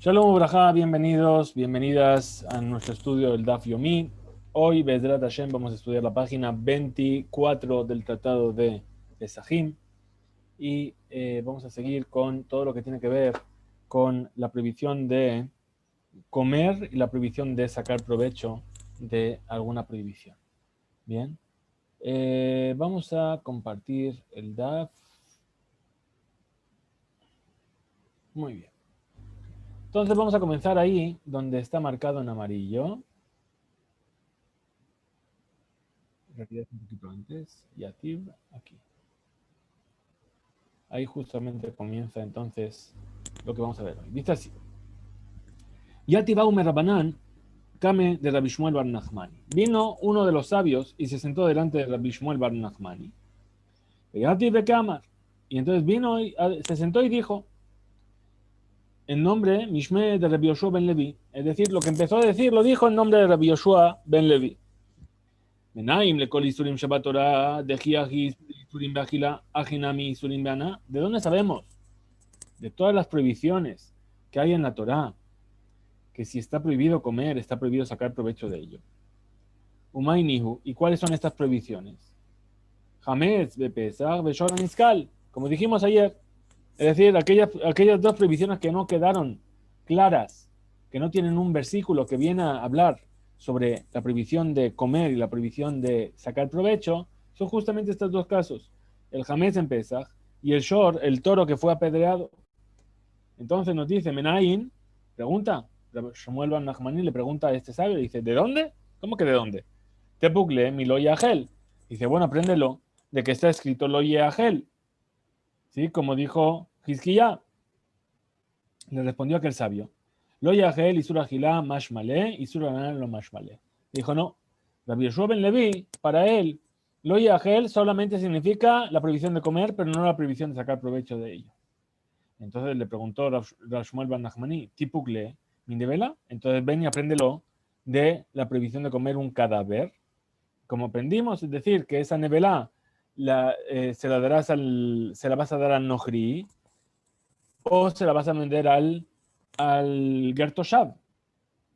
Shalom Ubrajá, bienvenidos, bienvenidas a nuestro estudio del Daf Yomi. Hoy, Bezrat Hashem, vamos a estudiar la página 24 del Tratado de Pesajim y vamos a seguir con todo lo que tiene que ver con la prohibición de comer y la prohibición de sacar provecho de alguna prohibición. Bien, vamos a compartir el Daf. Muy bien. Entonces vamos a comenzar ahí donde está marcado en amarillo. Realidad un poquito antes, Yativ, aquí. Ahí justamente comienza entonces lo que vamos a ver hoy. Dice así: Yativ Aumer Rabanán, Kame de Rabbi Shmuel Bar Nachmani. Vino uno de los sabios y se sentó delante de Rabbi Shmuel Bar Nachmani. Yativ Bekamar. Y entonces vino y se sentó y dijo: en nombre Mishme de Rabbi Yoshua ben Levi. Es decir, lo que empezó a decir lo dijo en nombre de Rabbi Yoshua ben Levi. Menaim le kol isurim Shabbat Torah, de isurim beachila, ajinami isurim beana. ¿De dónde sabemos? De todas las prohibiciones que hay en la Torah, que si está prohibido comer, está prohibido sacar provecho de ello. Umaynihu, ¿y cuáles son estas prohibiciones? Hametz, Bepesach, Beshor Niskal, como dijimos ayer. Es decir, aquellas dos prohibiciones que no quedaron claras, que no tienen un versículo que viene a hablar sobre la prohibición de comer y la prohibición de sacar provecho, son justamente estos dos casos. El Hametz en Pesach y el Shor, el toro que fue apedreado. Entonces nos dice Menaín, pregunta, Shmuel Bar Nachmani le pregunta a este sabio, dice, ¿de dónde? ¿Cómo que de dónde? Tepukle, mi lo yahel. Dice, bueno, apréndelo de que está escrito lo yahel. ¿Sí? Como dijo Hizkiya. Le respondió aquel sabio, lo yahel isura gilá mashmale, isura nan lo mashmale. Dijo, no, Rabbi Yoshua ben Levi, para él, lo yahel solamente significa la prohibición de comer, pero no la prohibición de sacar provecho de ello. Entonces le preguntó Rav Shmuel Bar Nachmani, ¿tipukle mindevela? Entonces ven y apréndelo de la prohibición de comer un cadáver. Como aprendimos, es decir, que esa nevela se la vas a dar al Nohri o se la vas a vender al Gertoshav.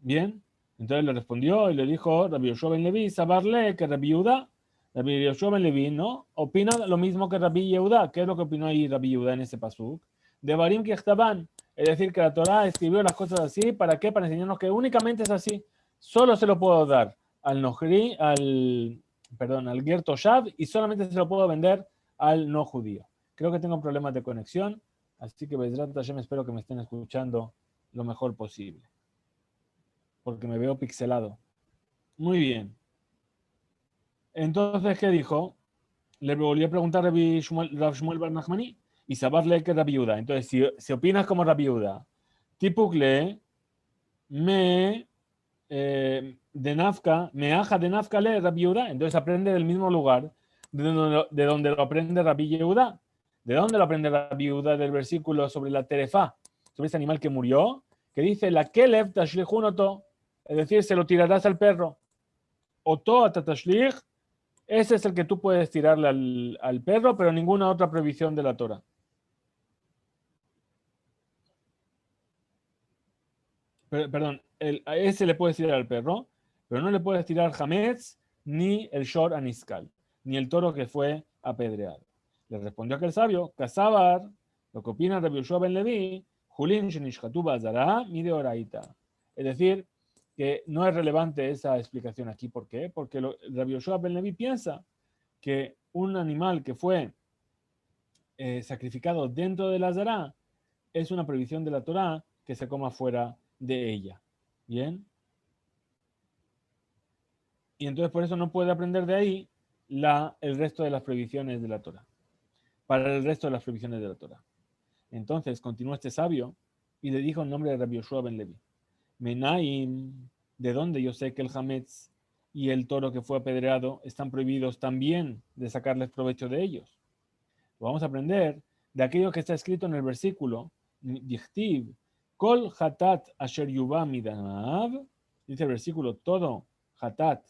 Bien, entonces le respondió y le dijo Rabbi Yoshua ben Levi, sabarle que Rabbi Yehuda, Rabbi Yoshua ben Levi, ¿no? Opina lo mismo que Rabbi Yehuda. ¿Qué es lo que opinó ahí Rabbi Yehuda en ese pasuk? De Barim que estaban, es decir, que la Torah escribió las cosas así, ¿para qué? Para enseñarnos que únicamente es así. Solo se lo puedo dar al Nohri, al Gertoshav, y solamente se lo puedo vender al no judío. Creo que tengo problemas de conexión, así que Bezrat Hashem espero que me estén escuchando lo mejor posible, porque me veo pixelado. Muy bien. Entonces, ¿qué dijo? Le volvió a preguntar a Rav Shmuel Bar Nachmani y saberle que es Rabbi Yehuda. Entonces, si opinas como Rabbi Yehuda, tipukle me de Nafka, me aja de Nafka le Rabbi Yehuda. Entonces aprende del mismo lugar de donde lo aprende Rabbi Yehuda. ¿De dónde lo aprende Rabbi Yehuda? Del versículo sobre la terefa, sobre ese animal que murió, que dice la kelev tashlichunoto, es decir, se lo tirarás al perro. Oto atatashlich, ese es el que tú puedes tirarle al perro, pero ninguna otra prohibición de la Torah. Perdón, a ese le puedes tirar al perro, pero no le puedes tirar Hametz, ni el Shor Aniskal, ni el toro que fue apedreado. Le respondió aquel sabio, Casabar, lo que opina Rabbi Yoshua ben Levi, Julin Shenishchatu Bazara, mi de Oraita. Es decir, que no es relevante esa explicación aquí. ¿Por qué? Porque Rabbi Yoshua ben Levi piensa que un animal que fue sacrificado dentro de la Zara es una prohibición de la Torah que se coma fuera de ella. ¿Bien? Y entonces por eso no puede aprender de ahí el resto de las prohibiciones de la Torah. Para el resto de las prohibiciones de la Torah. Entonces continuó este sabio y le dijo en nombre de Rabbi Yoshua ben Levi, Menaim, ¿de dónde yo sé que el Hametz y el toro que fue apedreado están prohibidos también de sacarles provecho de ellos? Lo vamos a aprender de aquello que está escrito en el versículo, Dichtiv, Kol hatat asher yubah midanav, dice el versículo, todo hatat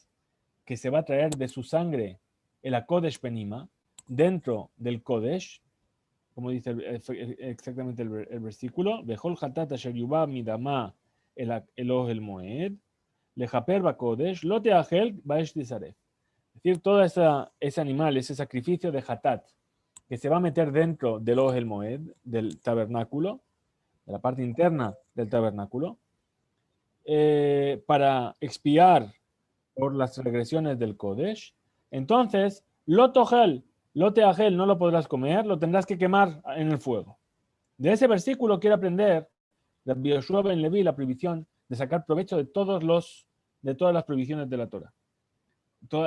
que se va a traer de su sangre el Kodesh Penima, dentro del Kodesh, como dice exactamente el versículo, Bechol hatat asher yubah midama eloh el moed, lejaper bakodesh, lo teachel baesh tisaref. Es decir, todo ese animal, ese sacrificio de hatat, que se va a meter dentro del Oz el Moed, del tabernáculo, de la parte interna del tabernáculo, para expiar por las regresiones del Kodesh. Entonces, lo teagel, no lo podrás comer, lo tendrás que quemar en el fuego. De ese versículo quiero aprender de Yoshua ben Levi la prohibición de sacar provecho de todas las prohibiciones de la Torah.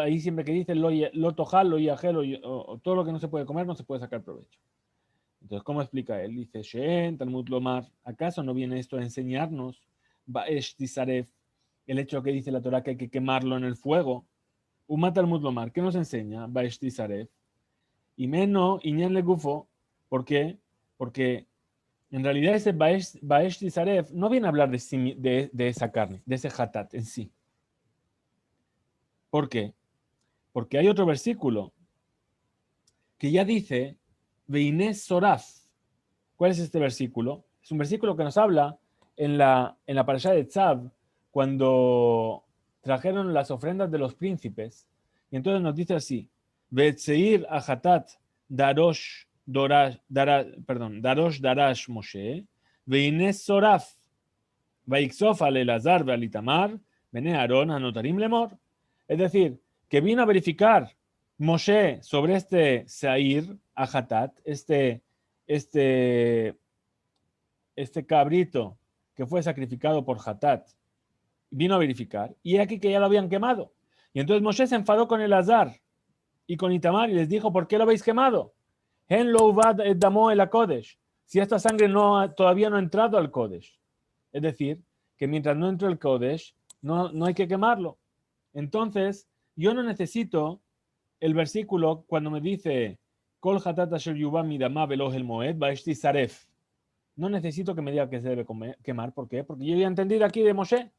Ahí siempre que dice lo tojal, lo yagel, o todo lo que no se puede comer, no se puede sacar provecho. Entonces, ¿cómo explica él? Dice, Sheen, Talmud Lomar, ¿acaso no viene esto a enseñarnos, Baesh Tisaref, el hecho que dice la Torah que hay que quemarlo en el fuego? Uma Talmud Lomar, ¿qué nos enseña? Baesh Tisaref. Y menos, Iñan le gufo, ¿por qué? Porque en realidad ese Baesh Tisaref no viene a hablar de esa carne, de ese hatat en sí. ¿Por qué? Porque hay otro versículo que ya dice, Veinés Soraf. ¿Cuál es este versículo? Es un versículo que nos habla en la parashá de Tzav, cuando trajeron las ofrendas de los príncipes. Y entonces nos dice así, Vetseir ahatat darosh darash Moshe, Veinés Soraf, Vaiksof al Elazar ve al Itamar, Bene Aarón anotarim lemor. Es decir, que vino a verificar Moshe sobre este Seir, Ahatat, este cabrito que fue sacrificado por Hatat, vino a verificar, y aquí que ya lo habían quemado. Y entonces Moshe se enfadó con Elazar y con Itamar y les dijo, ¿por qué lo habéis quemado? En lo uvad et damo el Kodesh. Si esta sangre todavía no ha entrado al Kodesh. Es decir, que mientras no entre el Kodesh, no hay que quemarlo. Entonces, yo no necesito el versículo cuando me dice Kol hatat asher yubah midama veloh el moed baeshti saref. No necesito que me diga que se debe quemar. ¿Por qué? Porque yo ya entendí aquí de Moshe.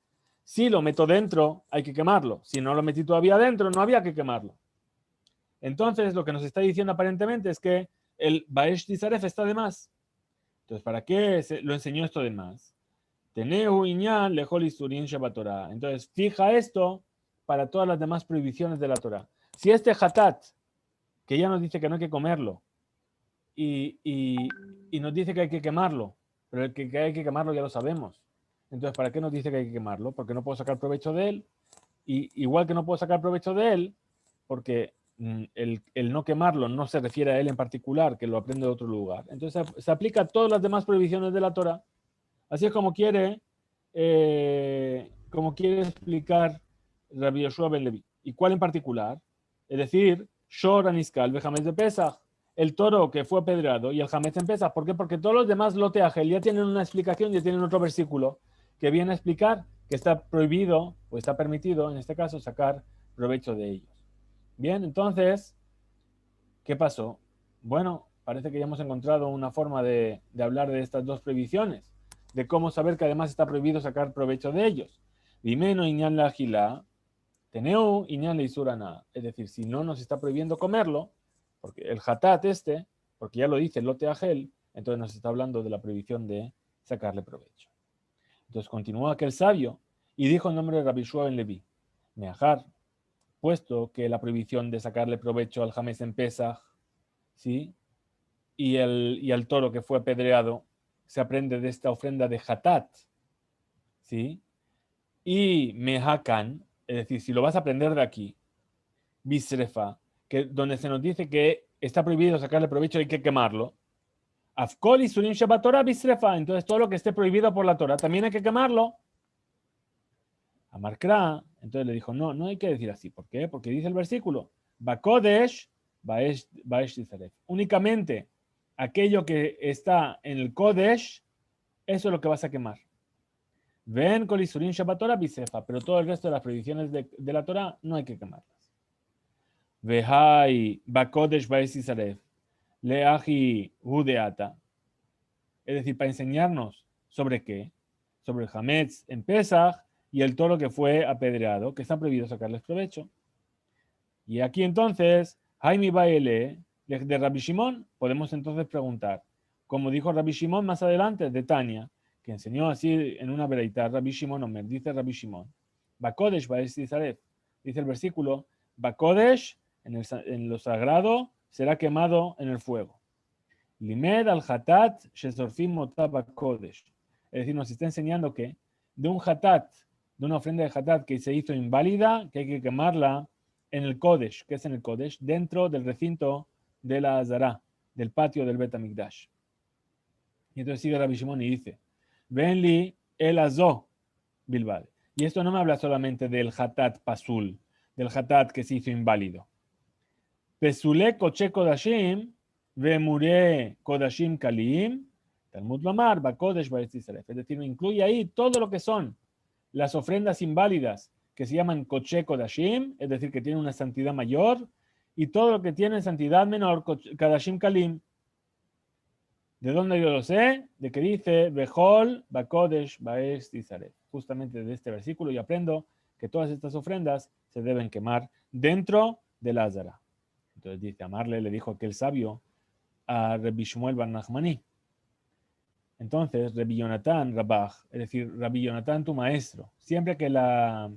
Si lo meto dentro, hay que quemarlo. Si no lo metí todavía dentro, no había que quemarlo. Entonces, lo que nos está diciendo aparentemente es que el baeshti saref está de más. Entonces, ¿para qué lo enseñó esto de más? Teneu inyan lejol isurin shebat Torah. Entonces, fija esto para todas las demás prohibiciones de la Torah. Si este hatat, que ya nos dice que no hay que comerlo, y nos dice que hay que quemarlo, pero el que hay que quemarlo ya lo sabemos. Entonces, ¿para qué nos dice que hay que quemarlo? Porque no puedo sacar provecho de él, y igual que no puedo sacar provecho de él, porque el no quemarlo no se refiere a él en particular, que lo aprende de otro lugar. Entonces, se aplica a todas las demás prohibiciones de la Torah. Así es como quiere explicar Rabbi Yoshua ben Levi. ¿Y cuál en particular? Es decir, Shor Aniskal Bejames de Pesach, el toro que fue apedreado y el Jamez en Pesach. ¿Por qué? Porque todos los demás Lote Agel ya tienen una explicación, ya tienen otro versículo que viene a explicar que está prohibido o está permitido, en este caso, sacar provecho de ellos. Bien, entonces, ¿qué pasó? Bueno, parece que ya hemos encontrado una forma de hablar de estas dos prohibiciones, de cómo saber que además está prohibido sacar provecho de ellos. Dimeno iñan la gila, teneu iñan la isurana. Es decir, si no nos está prohibiendo comerlo, porque el hatat porque ya lo dice el lote agel, entonces nos está hablando de la prohibición de sacarle provecho. Entonces continuó aquel sabio y dijo en nombre de Rabbi Shua ben Levi, Meajar, puesto que la prohibición de sacarle provecho al Jamés en Pesach, ¿sí? y al toro que fue apedreado, se aprende de esta ofrenda de hatat, ¿sí? Y mehakan, es decir, si lo vas a aprender de aquí, bisrefa, que donde se nos dice que está prohibido sacarle provecho hay que quemarlo, afkol y surim shabbat Torah bisrefa, entonces todo lo que esté prohibido por la Torah también hay que quemarlo. Amarkra, entonces le dijo, no hay que decir así. ¿Por qué? Porque dice el versículo, Bakodesh, Baesh Tisaref. Únicamente aquello que está en el Kodesh, eso es lo que vas a quemar. Ven con Isurim Shabbat Torah bisefa, pero todo el resto de las prohibiciones de la Torah no hay que quemarlas. Vehai Bakodesh Baesh Tisaref, Leahi Hudeata. Es decir, para enseñarnos sobre qué, sobre el Hametz en Pesach y el toro que fue apedreado, que están prohibidos sacarles provecho. Y aquí entonces, Jaime Baile, de Rabbi Shimon, podemos entonces preguntar, como dijo Rabbi Shimon más adelante, de Tania, que enseñó así en una vereita, Rabbi Shimon Omer, dice Rabbi Shimon, Bakodesh Baesizaref, dice el versículo, Bakodesh, en lo sagrado, será quemado en el fuego. Limed al hatat shesorfim motá bakodesh. Es decir, nos está enseñando que de un hatat, de una ofrenda de hatat que se hizo inválida, que hay que quemarla en el kodesh, que es en el kodesh, dentro del recinto de la Azara, del patio del Bet HaMikdash. Y entonces sigue Rabbi Shimon y dice, Venli el azo bilbal. Y esto no me habla solamente del hatat pasul, del hatat que se hizo inválido. Pesule koche kodashim vemure kodashim kalim, Talmud Lomar, Bakodesh Baesizaref. Es decir, incluye ahí todo lo que son las ofrendas inválidas que se llaman koche kodashim, es decir, que tienen una santidad mayor, y todo lo que tiene santidad menor, kodashim kalim. ¿De dónde yo lo sé? De que dice Behol Bakodesh Baesizaref. Justamente de este versículo y aprendo que todas estas ofrendas se deben quemar dentro de la Azara. Entonces dice, Amarle le dijo aquel sabio a Rabbi Shmuel bar Nachmani. Entonces, Rabbi Yonatán Rabaj, es decir, Rabbi Yonatán tu maestro, siempre que la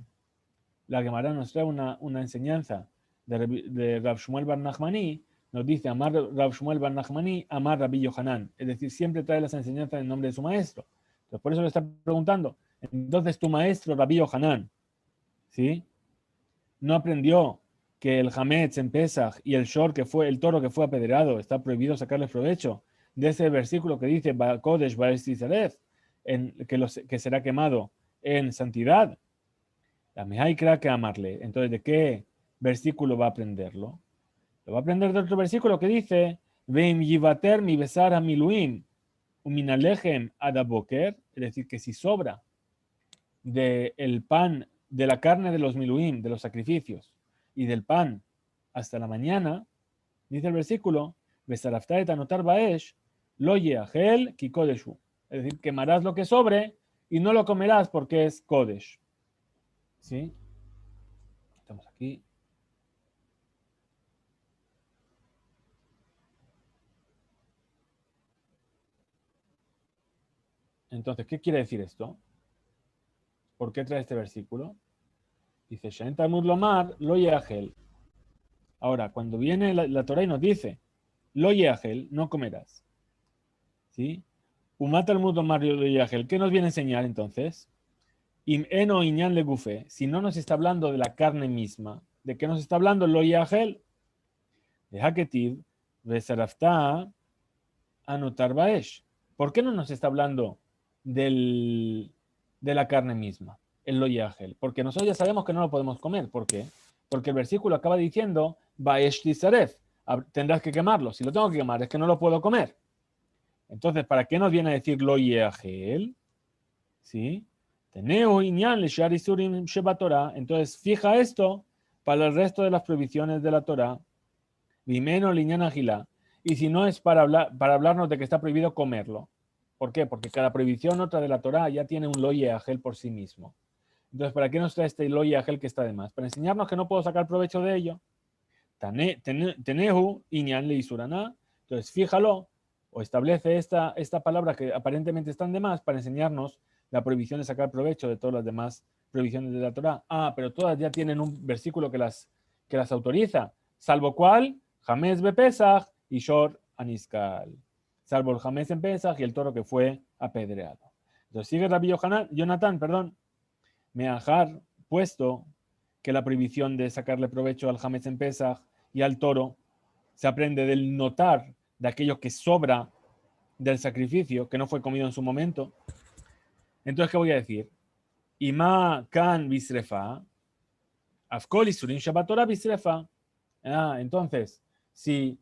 Gemara nos trae una enseñanza de Rabbi Shmuel bar Nachmani, nos dice Amar Rabbi Shmuel bar Nachmani, Amar Rabbi Yohanan, es decir, siempre trae las enseñanzas en nombre de su maestro. Entonces, por eso le está preguntando, entonces tu maestro Rabbi Yohanan, ¿sí? No aprendió que el Hametz en Pesach y el Shor, que fue el toro que fue apedreado, está prohibido sacarle provecho de ese versículo que dice Bakodesh Baesizaref, que será quemado en santidad. La Mehai crea que amarle. Entonces, ¿de qué versículo va a aprenderlo? Lo va a aprender de otro versículo que dice Veim yivater mi besar a miluim uminalechem adaboker, es decir, que si sobra del pan, de la carne de los miluim, de los sacrificios, y del pan hasta la mañana, dice el versículo, Besaraftaet anotar baesh, lo yeahel ki kodeshu. Es decir, quemarás lo que sobre y no lo comerás porque es kodesh. ¿Sí? Estamos aquí. Entonces, ¿qué quiere decir esto? ¿Por qué trae este versículo? Dice, Shen Talmud Lomar, lo yeahel. Ahora, cuando viene la Torah y nos dice, lo yeahel, no comerás. ¿Sí? Umat Talmud Lomar, lo yeahel. ¿Qué nos viene a enseñar entonces? Im eno iñan le gufe. Si no nos está hablando de la carne misma, ¿de qué nos está hablando? Lo yeahel. De haketiv, besarafta, anotar baesh. ¿Por qué no nos está hablando de la carne misma? El lo yeahel. Porque nosotros ya sabemos que no lo podemos comer. ¿Por qué? Porque el versículo acaba diciendo, baesh tisaref, tendrás que quemarlo. Si lo tengo que quemar, es que no lo puedo comer. Entonces, ¿para qué nos viene a decir lo yeahel? ¿Sí? Entonces, fija esto para el resto de las prohibiciones de la Torah. Vimeno liñan agila. Y si no es para hablarnos de que está prohibido comerlo. ¿Por qué? Porque cada prohibición otra de la Torah ya tiene un lo yeahel por sí mismo. Entonces, ¿para qué nos trae este lo yeahel que está de más? Para enseñarnos que no puedo sacar provecho de ello. Tenehu iñan le isuraná. Entonces, fíjalo o establece esta palabra que aparentemente están de más para enseñarnos la prohibición de sacar provecho de todas las demás prohibiciones de la Torah. Pero todas ya tienen un versículo que las autoriza. Salvo cuál, Jamés Bepesach y Shor Aniskal. Salvo el Jamés en Pesach y el toro que fue apedreado. Entonces sigue Rabbi Jonatán, Meajar, puesto que la prohibición de sacarle provecho al Jamés en Pesach y al toro se aprende del notar de aquello que sobra del sacrificio, que no fue comido en su momento. Entonces, ¿qué voy a decir? Ima kan bisrefa, afkol isurim shabbatorah bisrefa. Entonces, si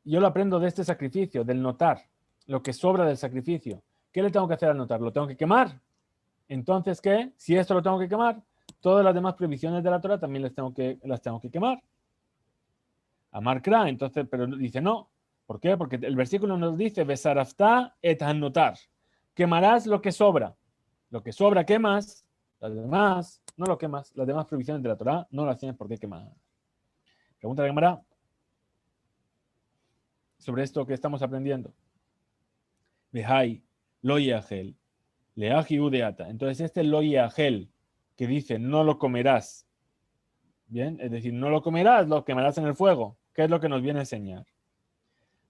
yo lo aprendo de este sacrificio, del notar, lo que sobra del sacrificio, ¿qué le tengo que hacer al notar? ¿Lo tengo que quemar? Entonces, ¿qué? Si esto lo tengo que quemar, todas las demás prohibiciones de la Torah también las tengo que quemar. Amar Kra, entonces, pero dice no. ¿Por qué? Porque el versículo nos dice, Besarafta et notar. Quemarás lo que sobra. Lo que sobra quemas, las demás no lo quemas. Las demás prohibiciones de la Torah no las tienes por qué quemar. Pregunta de Gemara sobre esto que estamos aprendiendo. Behai, lo yahel, leaji udeata. Entonces este lo yahel que dice no lo comerás, bien, es decir, no lo comerás, lo quemarás en el fuego. ¿Qué es lo que nos viene a enseñar?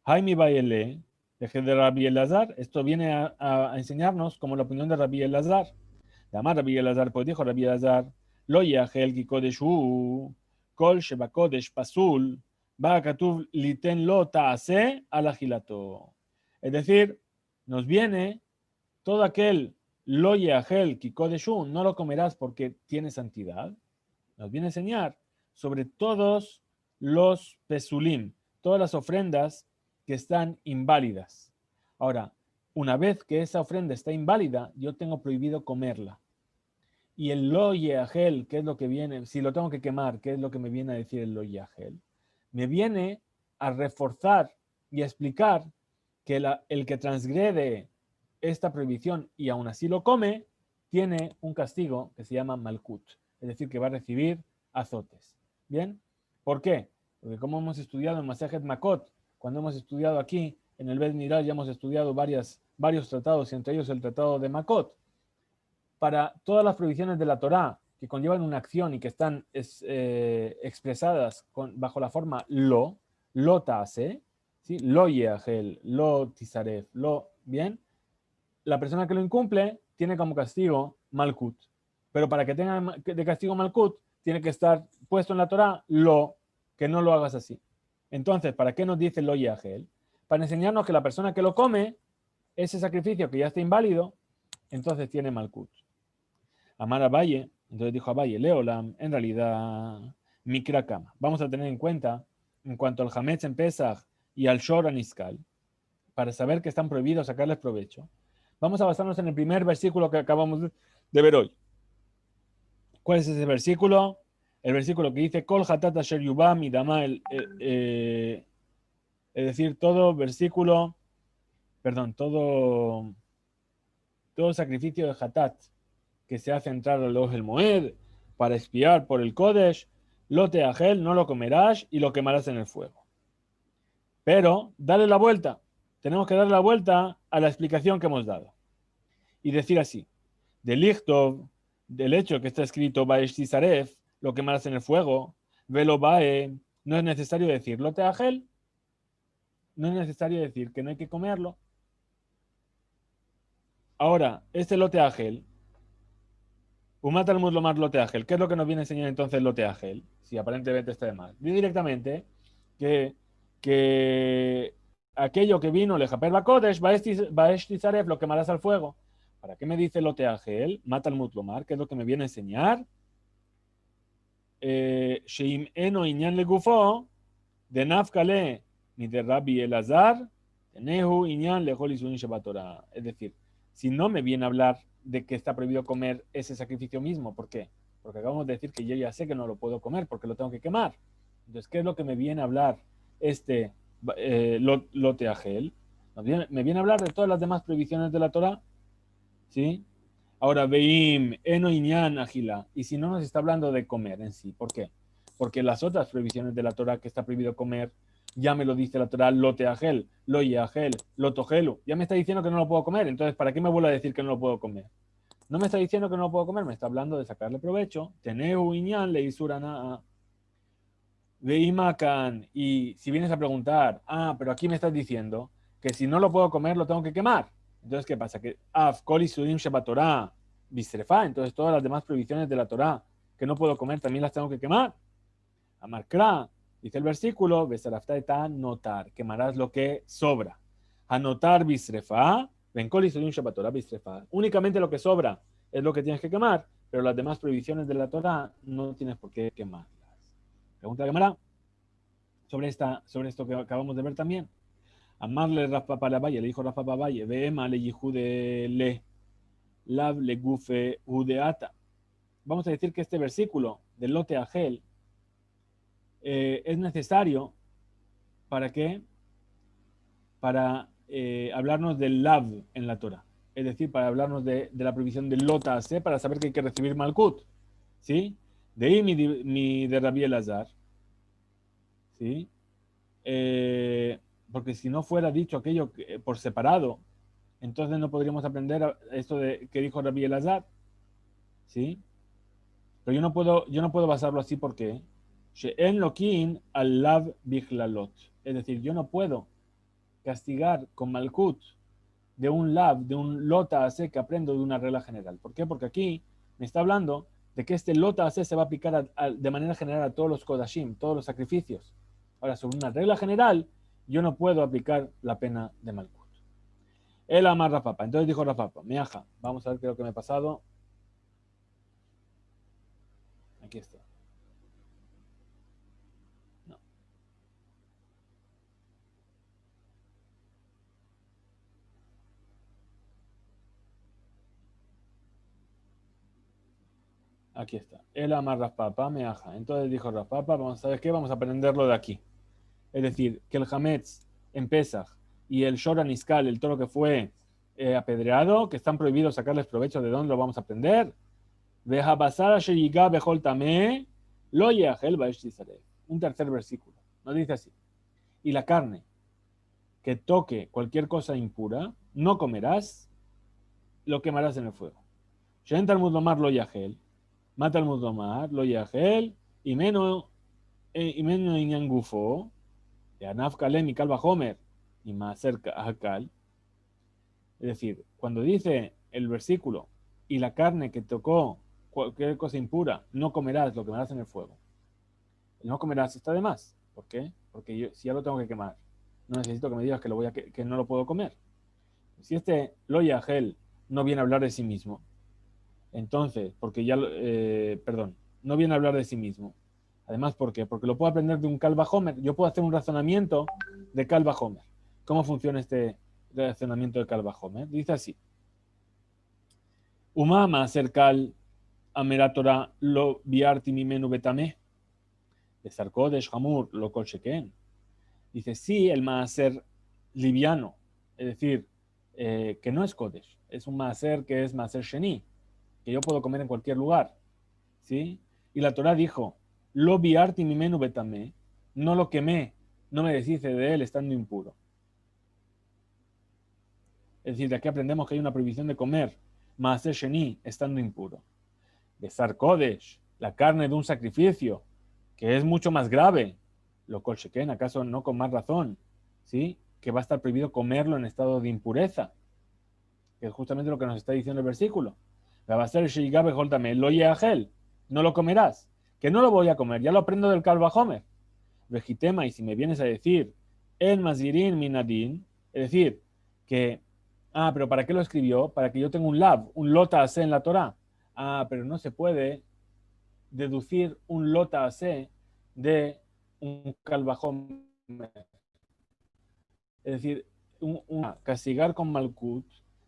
Jaime Bayele, de Rabbi Elazar, esto viene a enseñarnos como la opinión de Rabbi Elazar. Llamar Rabbi Elazar, pues dijo Rabbi Elazar, lo yahel ki kodeshu, kol sheba kodesh pasul, ba katuv liten lo taase al agilato. Es decir, nos viene todo aquel lo yahel ki kodeshu, no lo comerás porque tiene santidad. Nos viene a enseñar sobre todos los pesulim, todas las ofrendas que están inválidas. Ahora, una vez que esa ofrenda está inválida, yo tengo prohibido comerla. Y el lo yahel, ¿qué es lo que viene? Si lo tengo que quemar, ¿qué es lo que me viene a decir el lo yahel? Me viene a reforzar y a explicar que el que transgrede esta prohibición y aún así lo come, tiene un castigo que se llama malkut, es decir, que va a recibir azotes. ¿Bien? ¿Por qué? Porque como hemos estudiado en Masejet Makot, cuando hemos estudiado aquí en el Bet Midrash ya hemos estudiado varios tratados, y entre ellos el tratado de Makot. Para todas las prohibiciones de la Torá que conllevan una acción y que están expresadas bajo la forma lo ta'ase, ¿sí? Lo yehel, lo tisaref, lo, bien, la persona que lo incumple tiene como castigo malkut. Pero para que tenga de castigo malkut, tiene que estar puesto en la Torá que no lo hagas así. Entonces, ¿para qué nos dice lo yehel? Para enseñarnos que la persona que lo come, ese sacrificio que ya está inválido, entonces tiene malkut. Amar a Valle, entonces dijo a Valle, Leolam, en realidad, Mikra Kama. Vamos a tener en cuenta, en cuanto al Hametz en Pesach y al Shor Aniskal, para saber que están prohibidos sacarles provecho, vamos a basarnos en el primer versículo que acabamos de ver hoy. ¿Cuál es ese versículo? El versículo que dice, Kol hatat asher yubam idama, es decir, todo versículo, perdón, todo sacrificio de hatat que se hace entrar al el Moed para expiar por el Kodesh, lo teajel, no lo comerás y lo quemarás en el fuego. Pero, dale la vuelta. Tenemos que darle la vuelta a la explicación que hemos dado. Y decir así, del Ichtov, del hecho que está escrito Baesh Tisaref, lo quemarás en el fuego, Velo Bae, no es necesario decir lo teajel, no es necesario decir que no hay que comerlo. Ahora, este lo teajel, Umatalmud Lomar Loteagel. ¿Qué es lo que nos viene a enseñar entonces Loteagel? Si aparentemente está de más. Dice directamente que aquello que vino Lejaper Bakodesh, Baeshtizaref, lo quemarás al fuego. ¿Para qué me dice Loteagel? Matalmud Lomar, ¿qué es lo que me viene a enseñar? Sheim eno inyan legufo, de Nafkale, ni de Rabbi Elazar, Nehu inyan lejol isunin Shabbatorah. Es decir, si no me viene a hablar de que está prohibido comer ese sacrificio mismo. ¿Por qué? Porque acabamos de decir que yo ya sé que no lo puedo comer porque lo tengo que quemar. Entonces, ¿qué es lo que me viene a hablar este Loteagel? Me viene a hablar de todas las demás prohibiciones de la Torah. ¿Sí? Ahora, Veim, Eno Inyan Agila. Y si no nos está hablando de comer en sí. ¿Por qué? Porque las otras prohibiciones de la Torah que está prohibido comer, ya me lo dice la Torah, Loteagel, Lo Yagel, Lotogelu. Ya me está diciendo que no lo puedo comer. Entonces, ¿para qué me vuelve a decir que no lo puedo comer? No me está diciendo que no lo puedo comer, me está hablando de sacarle provecho. Teneu Inyan le isurana. Veimakan. Y si vienes a preguntar, pero aquí me estás diciendo que si no lo puedo comer, lo tengo que quemar. Entonces, ¿qué pasa? Que Af, Kol Isurim Shabbat Torah, Bistrefa, entonces todas las demás prohibiciones de la Torah que no puedo comer también las tengo que quemar. Amarkra, dice el versículo, Besarafta notar, quemarás lo que sobra. Anotar Bistrefa, ven Kol Isurim Shabbat Torah, Bistrefa. Únicamente lo que sobra es lo que tienes que quemar, pero las demás prohibiciones de la Torah no tienes por qué quemarlas. Pregunta de Gemara sobre esto que acabamos de ver también. Amarle Rafa Palavalle, le dijo Rafa Palavalle, Veema le yihude le, lav le gufe udeata. Vamos a decir que este versículo del Lote Agel es necesario para qué? Para hablarnos del lav en la Torah. Es decir, para hablarnos de la prohibición del Lota Ase, para saber que hay que recibir Malkut. ¿Sí? De ahí mi de Rabbi Elazar. ¿Sí? Porque si no fuera dicho aquello por separado, entonces no podríamos aprender esto de que dijo Rabbi Elazar, ¿sí? Pero yo no puedo basarlo así porque She'en lokin al lav bichlalot. Es decir, yo no puedo castigar con malkut de un lav, de un lota ase que aprendo de una regla general. ¿Por qué? Porque aquí me está hablando de que este lota ase se va a aplicar de manera general a todos los kodashim, todos los sacrificios. Ahora, sobre una regla general, yo no puedo aplicar la pena de malkut. Él ama a Rafapa. Entonces dijo Rafapa, miaja, vamos a ver qué es lo que me ha pasado. Aquí está. No. Aquí está. Él ama a Rafapa, miaja. Entonces dijo Rafapa, vamos a ver qué, vamos a aprenderlo de aquí. Es decir, que el Hametz en Pesach y el Shoran Iskal, el toro que fue apedreado, que están prohibidos sacarles provecho, ¿de dónde lo vamos a aprender? Un tercer versículo. No dice así. Y la carne que toque cualquier cosa impura, no comerás, lo quemarás en el fuego. Shentar Mudomar lo yahel, mata al Mudomar, lo yahel, y menos iñangufo, de Anaf Kalem y Kalba Homer, y más cerca a Kal. Es decir, cuando dice el versículo, y la carne que tocó cualquier cosa impura, no comerás, lo quemarás en el fuego. El no comerás está de más. ¿Por qué? Porque yo, si ya lo tengo que quemar, no necesito que me digas que no lo puedo comer. Si este lo yahel no viene a hablar de sí mismo, entonces, porque ya, perdón, no viene a hablar de sí mismo. Además, ¿por qué? Porque lo puedo aprender de un Kalba Homer. Yo puedo hacer un razonamiento de Kalba Homer. ¿Cómo funciona este razonamiento de Kalba Homer? Dice así. Umama cercal ameratora lo biarti mimenu betame. Besar kodesh hamur lo kol sheken. Dice, sí, el maaser liviano, es decir, que no es kodesh, es un maaser que es maaser sheni, que yo puedo comer en cualquier lugar, ¿sí? Y la Torah dijo, lo biarti mimenu betame, no lo quemé, no me deshice de él estando impuro. Es decir, de aquí aprendemos que hay una prohibición de comer maaser sheni estando impuro. Besar kodesh, la carne de un sacrificio, que es mucho más grave, lo kol sheken, acaso no con más razón, ¿sí? Que va a estar prohibido comerlo en estado de impureza, que es justamente lo que nos está diciendo el versículo. No lo comerás, que no lo voy a comer, ya lo aprendo del Kal Vajomer. Vejitema, y si me vienes a decir, el Mazirin Minadin, es decir, que, pero ¿para qué lo escribió? Para que yo tenga un lab, un lota ase en la Torah. Pero no se puede deducir un lota ase de un Kal Vajomer. Es decir, castigar con Malkut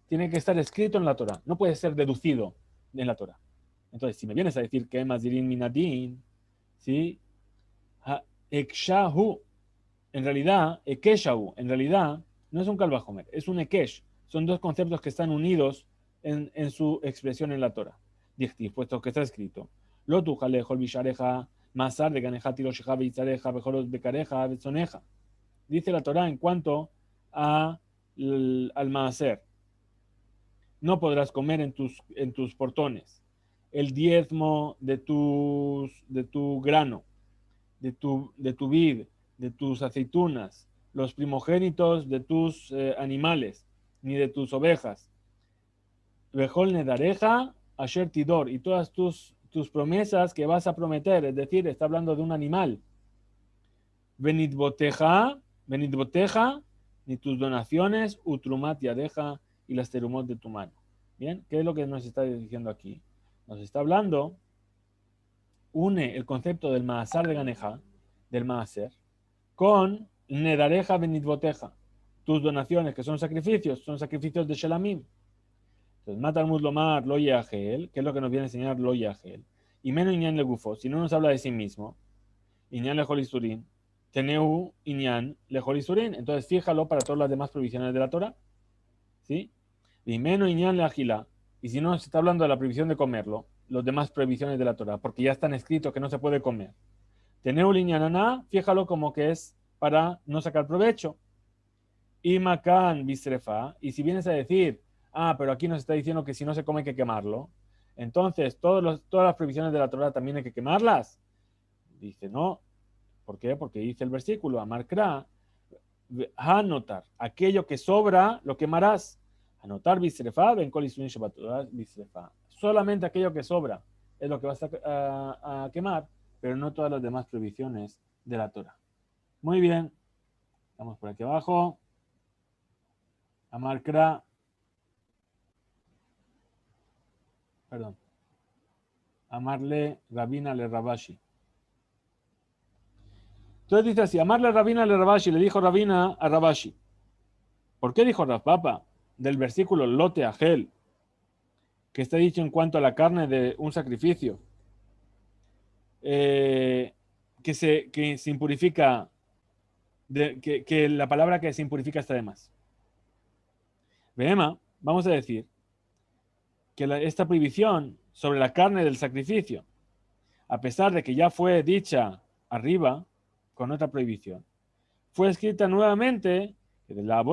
tiene que estar escrito en la Torah, no puede ser deducido en la Torah. Entonces, si me vienes a decir que Mazirin Minadin, ¿sí? Ekshahu, en realidad, Ekeshahu, en realidad, no es un Kalvajomer, es un Ekesh. Son dos conceptos que están unidos en su expresión en la Torah. Dichtiv, puesto que está escrito. Lotu jalejol bishareja, masar de ganeja tirosheja beitzareja, bejoros bekareja, betzoneja. Dice la Torah en cuanto al maaser. No podrás comer en tus portones el diezmo de tu grano, de tu vid, de tus aceitunas, los primogénitos de tus animales, ni de tus ovejas. Bejol nedareja, asher tidor, y todas tus promesas que vas a prometer, es decir, está hablando de un animal. Benitboteja, ni tus donaciones, utrumat yadeja, y las terumot de tu mano. Bien, ¿qué es lo que nos está diciendo aquí? Nos está hablando, une el concepto del maasar de ganeja, del maaser, con nedareja benitboteja, tus donaciones, que son sacrificios de shelamim. Entonces, matar muslomar lo yahel, que es lo que nos viene a enseñar lo yahel, y menos iñan le gufo, si no nos habla de sí mismo, iñan le jolisurin, teneu iñan le jolisurin, entonces fíjalo para todas las demás provisiones de la Torah, ¿sí? Y menos iñan le agila, y si no se está hablando de la prohibición de comerlo, los demás prohibiciones de la Torah, porque ya están escritos que no se puede comer. Teneu iñananá, fíjalo como que es para no sacar provecho. y makan bisrefa, y si vienes a decir, pero aquí nos está diciendo que si no se come hay que quemarlo, entonces todas las prohibiciones de la Torah también hay que quemarlas. Dice, no. ¿Por qué? Porque dice el versículo, amarkra, anotar, aquello que sobra lo quemarás. Anotar bisrefa, ben kol isuin shabbat bisrefa. Solamente aquello que sobra es lo que vas a quemar, pero no todas las demás prohibiciones de la Torah. Muy bien. Vamos por aquí abajo. Amarkra. Perdón. Amarle Rabina le Rabashi. Entonces dice así, amarle Rabina le Rabashi, le dijo Rabina a Rabashi. ¿Por qué dijo Raspapa? Del versículo Lote Agel, que está dicho en cuanto a la carne de un sacrificio, que se impurifica, que la palabra que se impurifica está de más. Vema, vamos a decir que esta prohibición sobre la carne del sacrificio, a pesar de que ya fue dicha arriba con otra prohibición, fue escrita nuevamente de la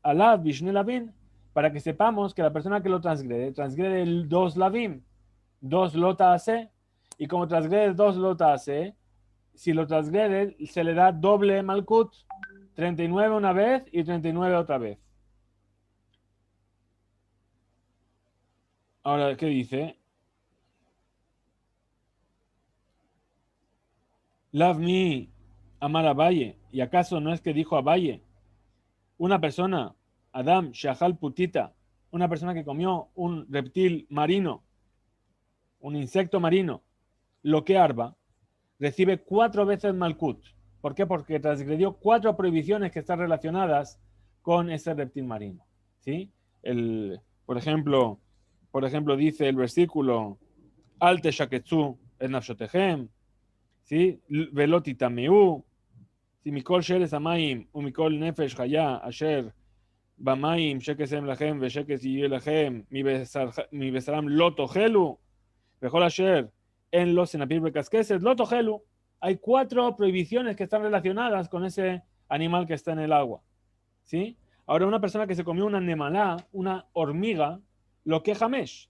alad bishne lavim, para que sepamos que la persona que lo transgrede el dos lavim, dos lota hace, y como transgrede dos lota hace, si lo transgrede se le da doble malkut, 39 una vez y 39 otra vez. Ahora, ¿qué dice? Lavmi amar a Valle, ¿y acaso no es que dijo a Valle? Una persona, Adam Shahal Putita, una persona que comió un reptil marino, un insecto marino, lo que arba, recibe 4 veces malkut. ¿Por qué? Porque transgredió 4 prohibiciones que están relacionadas con ese reptil marino. ¿Sí? Por ejemplo, dice el versículo, Alte shaketsu es nafshotehem, ¿sí? Veloti tameu, si mikol sheres amayim, u mikol nefesh haya, asher במים שקס הם לכם ושקס יהיה לכם מבשרם לא תאכלו וכל אשר אין לו סנפיר בקשקשת לא תאכלו. Hay 4 prohibiciones que están relacionadas con ese animal que está en el agua. ¿Sí? Ahora, una persona que se comió una nemalá, una hormiga, lo que jamesh,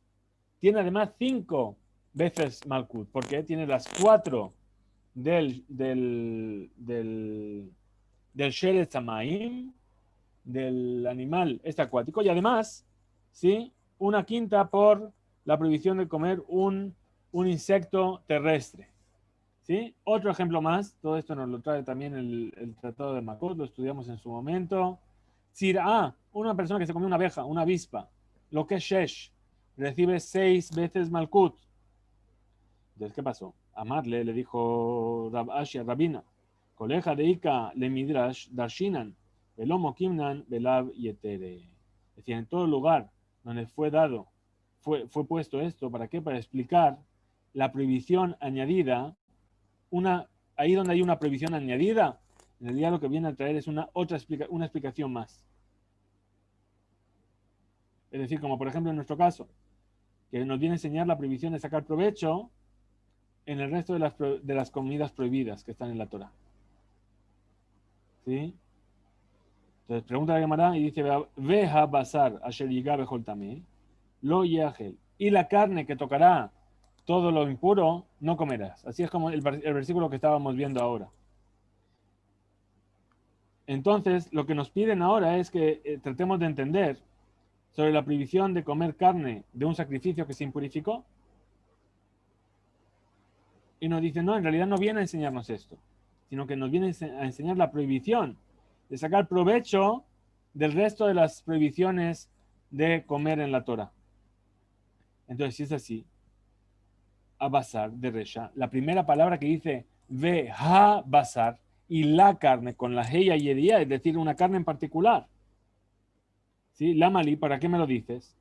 tiene además 5 veces malkut, porque tiene las 4 del Sheretz Hamayim, del animal acuático, y además, ¿sí? Una quinta por la prohibición de comer un insecto terrestre. ¿Sí? Otro ejemplo más, todo esto nos lo trae también el Tratado de Makot, lo estudiamos en su momento. Una persona que se comió una abeja, una avispa, lo que es shesh, recibe 6 veces malkut. Entonces, ¿qué pasó? Amarle le dijo Rab Ashi a Rabina, coleja de Ika le midrash darshinan, velomo kimnan velav yetere. Es decir, en todo lugar donde fue dado, fue puesto esto, ¿para qué? Para explicar la prohibición añadida. Ahí donde hay una prohibición añadida, en realidad lo que viene a traer es una explicación más. Es decir, como por ejemplo en nuestro caso, que nos viene a enseñar la prohibición de sacar provecho en el resto de las comidas prohibidas que están en la Torah. ¿Sí? Entonces pregunta la Gemara y dice, Veja basar asher yigabe holtame, lo yahel. Y la carne que tocará todo lo impuro, no comerás. Así es como el versículo que estábamos viendo ahora. Entonces, lo que nos piden ahora es que tratemos de entender sobre la prohibición de comer carne de un sacrificio que se impurificó. Y nos dicen, no, en realidad no viene a enseñarnos esto, sino que nos viene a enseñar la prohibición de sacar provecho del resto de las prohibiciones de comer en la Torah. Entonces, si es así, Abasar de Resha, la primera palabra que dice ve ha basar y la carne con la heya y edía, es decir, una carne en particular. ¿Sí? La malí, ¿para qué me lo dices?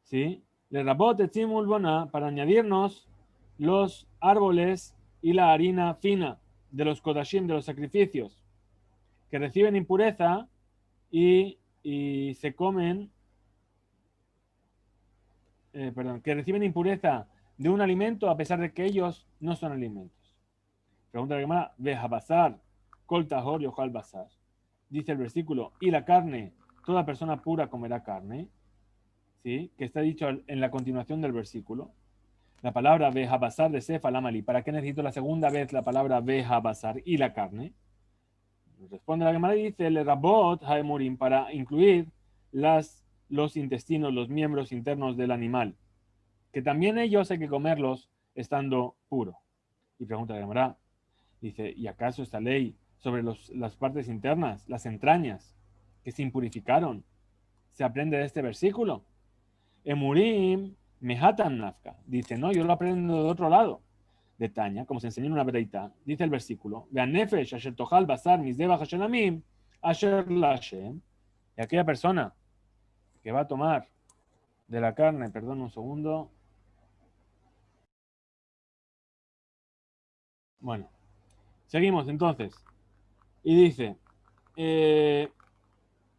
¿Sí? Le rabot etzimul boná, para añadirnos los árboles y la harina fina de los kodashim, de los sacrificios, que reciben impureza y se comen, que reciben impureza de un alimento a pesar de que ellos no son alimentos. Pregunta la Gemara, veja basar, kol tahor y ojal basar. dice el versículo, y la carne, toda persona pura comerá carne, ¿sí? Que está dicho en la continuación del versículo. La palabra vehabasar de sefalamali. ¿Para qué necesito la segunda vez la palabra vehabasar y la carne? Responde la Gemara y dice, el rabot haemurim, para incluir los intestinos, los miembros internos del animal, que también ellos hay que comerlos estando puro. Y pregunta la Gemara, dice, ¿y acaso esta ley sobre las partes internas, las entrañas, que se impurificaron, se aprende de este versículo? Emurim mehatan nafka. Dice, no, yo lo aprendo de otro lado. De Taña, como se enseñó en una breita, dice el versículo, Vean nefesh asher tochal basar misdebach hashanamim asher lashem. Y aquella persona que va a tomar de la carne, perdón un segundo. Bueno, seguimos entonces. Y dice,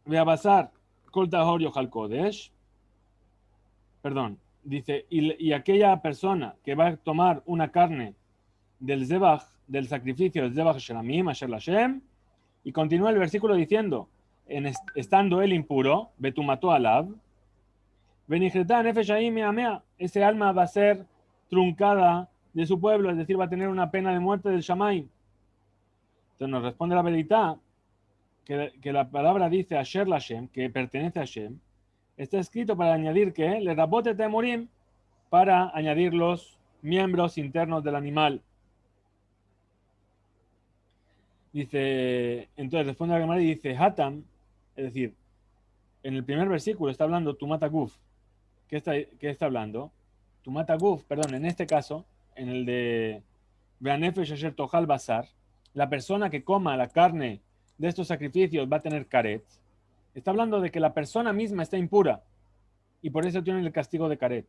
Veabasar kol tahor yochal kodesh. Perdón, dice, y aquella persona que va a tomar una carne del zebach, del sacrificio del zebach shelamim, asher lashem, y continúa el versículo diciendo, estando él impuro, betumató alab, benijretá nefesh ahí meamea, ese alma va a ser truncada de su pueblo, es decir, va a tener una pena de muerte del Shamayim. Entonces nos responde la Bereitá que la palabra dice asher lashem, que pertenece a Hashem, está escrito para añadir que le rabote temurim, para añadir los miembros internos del animal. Dice, entonces responde la Gemara y dice, Hatam, es decir, en el primer versículo está hablando Tumata Guf. ¿Qué está hablando? Tumata Guf, perdón, en este caso, en el de Beanefesh Asher Tohal Basar, la persona que coma la carne de estos sacrificios va a tener caret. Está hablando de que la persona misma está impura y por eso tiene el castigo de caret.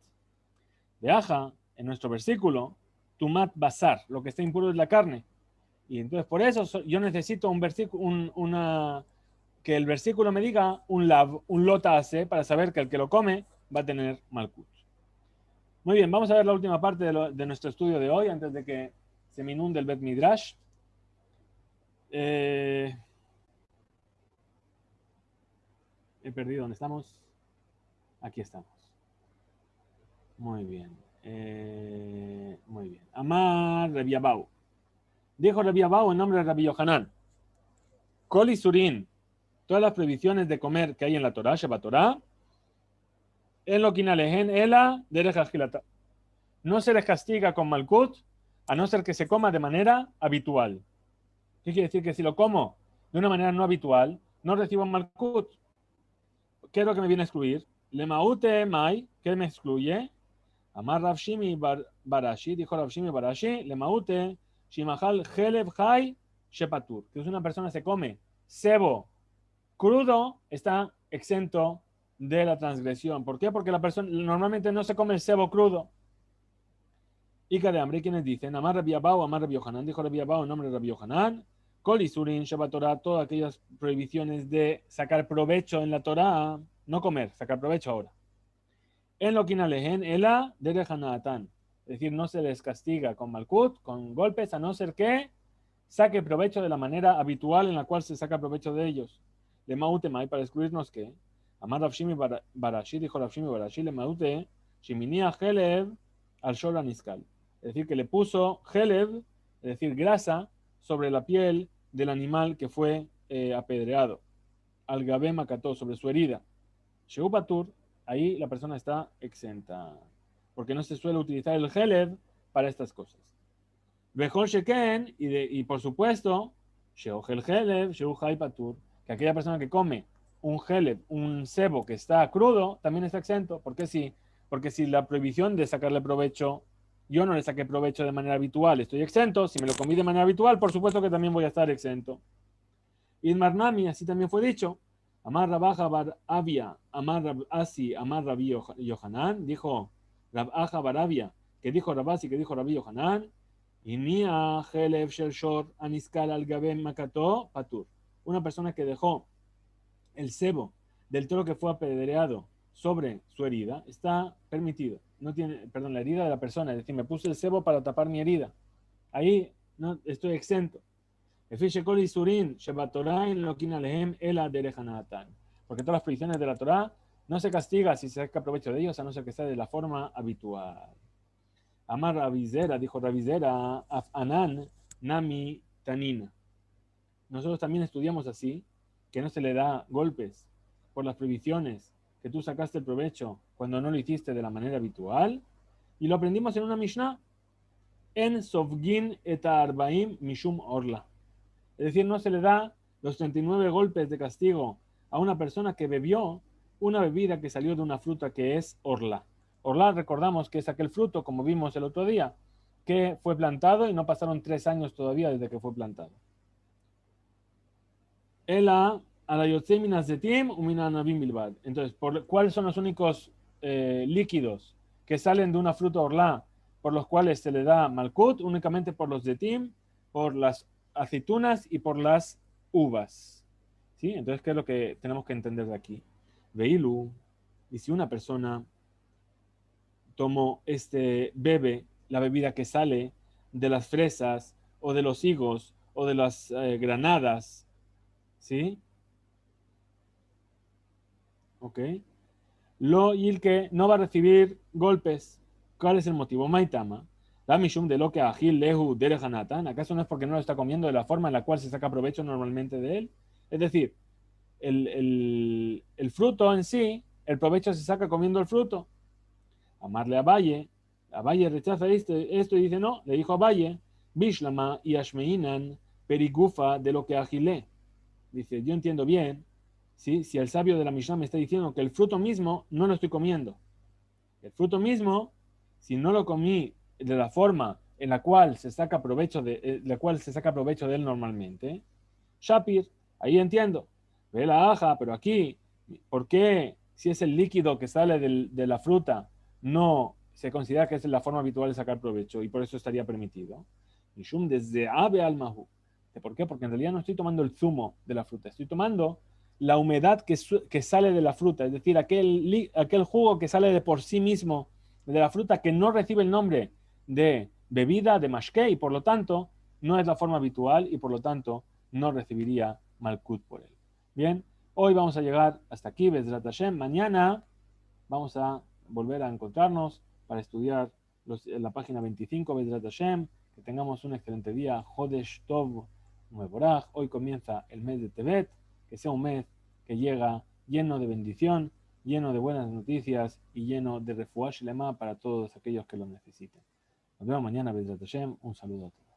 De Aja, en nuestro versículo, Tumat Basar, lo que está impuro es la carne. Y entonces por eso yo necesito un versículo, que el versículo me diga un lav, un lotase, para saber que el que lo come va a tener malkut. Muy bien, vamos a ver la última parte de nuestro estudio de hoy, antes de que se me inunde el Bet Midrash. He perdido dónde estamos. Aquí estamos. Muy bien. Muy bien. Amar Rabbi Abau. Dijo Rabbi Abau en nombre de Rabbi Yohanan. Kol Isurin, todas las prohibiciones de comer que hay en la Torah, Shabbat Torah, en lo kinalehen ela derech achilata. No se les castiga con malkut, a no ser que se coma de manera habitual. ¿Qué quiere decir? Que si lo como de una manera no habitual, no recibo malkut. ¿Qué es lo que me viene a excluir? Lemaute mai, ¿qué me excluye? Amar Rav Shimi Barashi, dijo Rav Shimi Barashi, Lemaute Shimachal Helev Hai Shepatur. Que si una persona se come cebo crudo, está exento de la transgresión. ¿Por qué? Porque la persona normalmente no se come el cebo crudo. Y que de hambre, quienes dicen, Amar Rabbi Abau, Amar Rabbi Yohanan, dijo Rabbi Abau en nombre de Rabbi Yohanan, Kol Isurin Shabbat Torah, todas aquellas prohibiciones de sacar provecho en la Torah, no comer, sacar provecho ahora. En lo kinalehen, ela de Hanatan. Es decir, no se les castiga con malkut, con golpes, a no ser que saque provecho de la manera habitual en la cual se saca provecho de ellos. De Mautemai, para excluirnos que, Amar Rav Shimi Barashi, dijo Rav Shimi Barashi, le Maute, Shiminia Helev al Shoran Iskal. Es decir, que le puso Helev, es decir, grasa, sobre la piel del animal que fue apedreado. Al Gabé Makató, sobre su herida. Sheupatur, ahí la persona está exenta. Porque no se suele utilizar el Helev para estas cosas. Bejol Sheken, y por supuesto, Sheohel Helev, Sheuhai Patur, que aquella persona que come un Helev, un cebo que está crudo, también está exento. ¿Por qué sí? Porque si la prohibición de sacarle provecho, yo no le saqué provecho de manera habitual, estoy exento. Si me lo comí de manera habitual, por supuesto que también voy a estar exento. Idmar Nami, así también fue dicho. Amar Rabaja Bar Avia, Amar Rab Asi, Amar Rabbi Yohanan, dijo Rabaja Bar Avia, que dijo Rabasi, que dijo Rabbi Yohanan, Inia Helev Shel Shor Aniskal al Gabem Makato Patur. Una persona que dejó el cebo del toro que fue apedreado sobre su herida, está permitido. No tiene, perdón, la herida de la persona, es decir, me puse el cebo para tapar mi herida. Ahí no estoy exento. Porque todas las prohibiciones de la Torah no se castiga si se saca provecho de ellos, a no ser que sea de la forma habitual. Amar Ravizera, dijo Ravizera, Anan, Nami, Tanina. Nosotros también estudiamos así, que no se le da golpes por las prohibiciones que tú sacaste el provecho cuando no lo hiciste de la manera habitual. Y lo aprendimos en una Mishnah, en Sovgin et Arbaim Mishum Orla. Es decir, no se le da los 39 golpes de castigo a una persona que bebió una bebida que salió de una fruta que es orla. Orla, recordamos que es aquel fruto, como vimos el otro día, que fue plantado y no pasaron 3 años todavía desde que fue plantado. Entonces, ¿cuáles son los únicos líquidos que salen de una fruta orla por los cuales se le da malkut? Únicamente por los zetim, por las aceitunas y por las uvas. ¿Sí? Entonces, ¿qué es lo que tenemos que entender de aquí? Veilu, y si una persona bebe la bebida que sale de las fresas o de los higos o de las granadas, ¿sí? ¿Ok? Y el que no va a recibir golpes. ¿Cuál es el motivo? Maitama. La mishum de lo que agil lehu derejanatan. ¿Acaso no es porque no lo está comiendo de la forma en la cual se saca provecho normalmente de él? Es decir, el fruto en sí, el provecho se saca comiendo el fruto. Amarle a Valle. A Valle rechaza esto y dice no. Le dijo a Valle, Bishlama y Ashmeinan perigufa de lo que agilé. Dice, yo entiendo bien, ¿sí? Si el sabio de la Mishnah me está diciendo que el fruto mismo no lo estoy comiendo. El fruto mismo, si no lo comí de la forma en la cual se saca provecho de él normalmente, Shapir, ahí entiendo. Ve la aja, pero aquí, ¿por qué si es el líquido que sale de la fruta no se considera que es la forma habitual de sacar provecho y por eso estaría permitido? Mishum desde ave al mahu. ¿Por qué? Porque en realidad no estoy tomando el zumo de la fruta, estoy tomando la humedad que sale de la fruta, es decir, aquel jugo que sale de por sí mismo de la fruta que no recibe el nombre de bebida, de mashke, y por lo tanto no es la forma habitual y por lo tanto no recibiría malkut por él. Bien, hoy vamos a llegar hasta aquí, Bezrat Hashem. Mañana vamos a volver a encontrarnos para estudiar la página 25, Bezrat Hashem. Que tengamos un excelente día. Hodesh Tov Mevorach. Hoy comienza el mes de Tevet. Que sea un mes que llega lleno de bendición, lleno de buenas noticias y lleno de refuah shlema para todos aquellos que lo necesiten. Nos vemos mañana, Bezrat Hashem. Un saludo a todos.